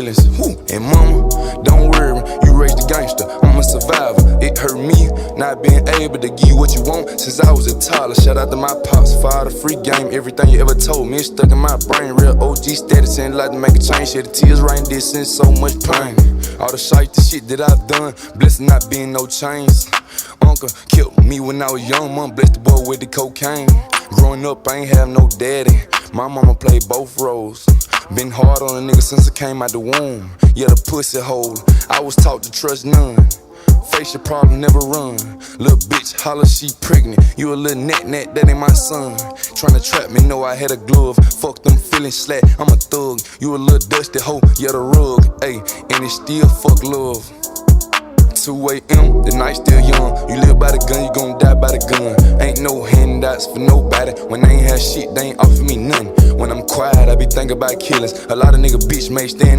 And mama, don't worry, you raised a gangster, I'm a survivor. It hurt me not being able to give you what you want since I was a toddler. Shout out to my pops for all the free game, everything you ever told me, it's stuck in my brain. Real OG status and like to make a change. Shed the tears right in this and so much pain. All the shite, the shit that I've done, blessed not being no chains. Uncle killed me when I was young, mom blessed the boy with the cocaine. Growing up, I ain't have no daddy, my mama played both roles. Been hard on a nigga since I came out the womb. Yeah, the pussy hole, I was taught to trust none. Face your problem, never run. Little bitch, holla, she pregnant. You a little net, that ain't my son. Tryna trap me, know I had a glove. Fuck them feelings slack, I'm a thug. You a little dusty hoe, yeah, the rug. Ayy, and it's still fuck love. 2 a.m., the night still young. You live by the gun, you gon' die by the gun. Ain't no handouts for nobody. When they ain't have shit, they ain't offer me nothing. When I'm quiet, I be thinking about killings. A lot of nigga bitch may stand